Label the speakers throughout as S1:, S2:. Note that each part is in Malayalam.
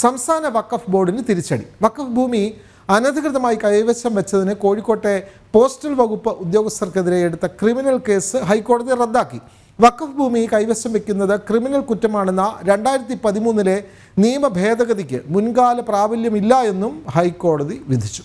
S1: സംസ്ഥാന വഖഫ് ബോർഡിന് തിരിച്ചടി. വഖഫ് ഭൂമി അനധികൃതമായി കൈവശം വെച്ചതിന് കോഴിക്കോട്ടെ പോസ്റ്റൽ വകുപ്പ് ഉദ്യോഗസ്ഥർക്കെതിരെ എടുത്ത ക്രിമിനൽ കേസ് ഹൈക്കോടതി റദ്ദാക്കി. വഖഫ് ഭൂമി കൈവശം വെക്കുന്നത് ക്രിമിനൽ കുറ്റമാണെന്ന 2013 നിയമ ഭേദഗതിക്ക് മുൻകാല പ്രാബല്യമില്ല എന്നും ഹൈക്കോടതി വിധിച്ചു.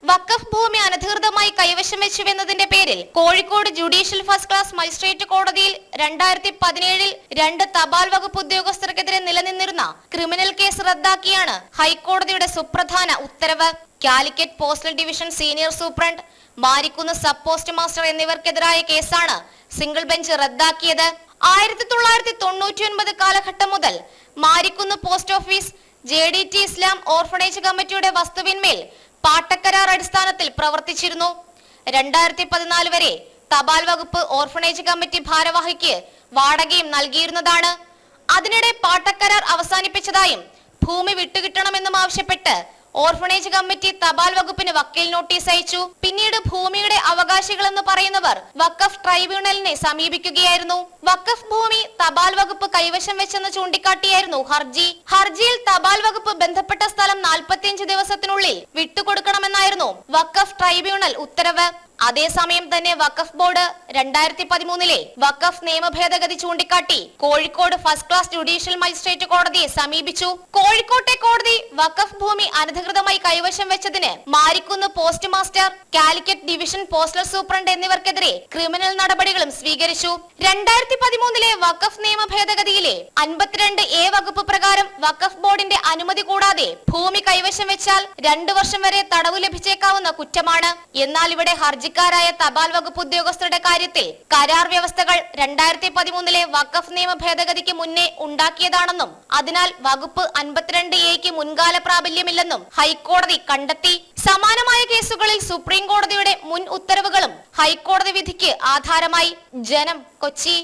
S2: വഖഫ് ഭൂമി അനധികൃതമായി കൈവശം വെച്ചുവെന്നതിന്റെ പേരിൽ Kozhikode judicial first class magistrate കോടതിയിൽ 2017 2 തപാൽ വകുപ്പ് ഉദ്യോഗസ്ഥർക്കെതിരെ നിലനിന്നിരുന്ന ക്രിമിനൽ കേസ് റദ്ദാക്കിയാണ് ഹൈക്കോടതിയുടെ സുപ്രധാന ഉത്തരവ്. Calicut postal division senior superintendent, Marikkunnu sub post master എന്നിവർക്കെതിരായ കേസാണ് സിംഗിൾ ബെഞ്ച് റദ്ദാക്കിയത്. 1999 കാലഘട്ടം മുതൽ Marikkunnu post office JDT Islam orphanage കമ്മിറ്റിയുടെ വസ്തുവിന്മേൽ പാട്ടക്കരാർ അടിസ്ഥാനത്തിൽ പ്രവർത്തിച്ചിരുന്നു. 2014 വരെ തപാൽ വകുപ്പ് ഓർഫണേജ് കമ്മിറ്റി ഭാരവാഹിക്ക് വാടകയും നൽകിയിരുന്നതാണ്. അതിനിടെ പാട്ടക്കരാർ അവസാനിപ്പിച്ചതായും ഭൂമി വിട്ടുകിട്ടണമെന്നും ആവശ്യപ്പെട്ട് ഓർഫണേജ് കമ്മിറ്റി തപാൽ വകുപ്പിന് വക്കീൽ നോട്ടീസ് അയച്ചു. പിന്നീട് ഭൂമിയുടെ അവകാശികളെന്ന് പറയുന്നവർ വഖഫ് ട്രൈബ്യൂണലിനെ സമീപിക്കുകയായിരുന്നു. വഖഫ് ഭൂമി തപാൽ വകുപ്പ് കൈവശം വെച്ചെന്ന് ചൂണ്ടിക്കാട്ടിയായിരുന്നു ഹർജിയിൽ തപാൽ വകുപ്പ് ബന്ധപ്പെട്ട സ്ഥലം 45 ദിവസത്തിനുള്ളിൽ വിട്ടുകൊടുക്കണമെന്നായിരുന്നു വഖഫ് ട്രൈബ്യൂണൽ ഉത്തരവ്. അതേസമയം തന്നെ വഖഫ് ബോർഡ് 2013 വഖഫ് നിയമ ഭേദഗതി ചൂണ്ടിക്കാട്ടി Kozhikode first class judicial magistrate കോടതിയെ സമീപിച്ചു. കോഴിക്കോട്ടെ കോടതി വഖഫ് ഭൂമി അനധികൃതമായി കൈവശം വെച്ചതിന് Marikkunnu post master, Calicut division postal superintendent എന്നിവർക്കെതിരെ ക്രിമിനൽ നടപടികളും സ്വീകരിച്ചു. 2013 വഖഫ് നിയമ ഭേദഗതിയിലെ 52A വകുപ്പ് പ്രകാരം വഖഫ് ബോർഡിന്റെ അനുമതി കൂടാതെ ഭൂമി കൈവശം വെച്ചാൽ 2 വർഷം വരെ തടവ് ലഭിച്ചേക്കാവുന്ന കുറ്റമാണ്. എന്നാൽ ഇവിടെ ഹർജിക്കാരായ തപാൽ വകുപ്പ് ഉദ്യോഗസ്ഥരുടെ കാര്യത്തിൽ കരാർ വ്യവസ്ഥകൾ 2013 വഖഫ് നിയമ ഭേദഗതിക്ക് മുന്നേ ഉണ്ടാക്കിയതാണെന്നും അതിനാൽ വകുപ്പ് 52A മുൻകാല പ്രാബല്യമില്ലെന്നും ഹൈക്കോടതി കണ്ടെത്തി. സമാനമായ കേസുകളിൽ സുപ്രീം കോടതിയുടെ മുൻ ഉത്തരവുകളും ഹൈക്കോടതി വിധിക്ക് ആധാരമായി. ജനം, കൊച്ചി.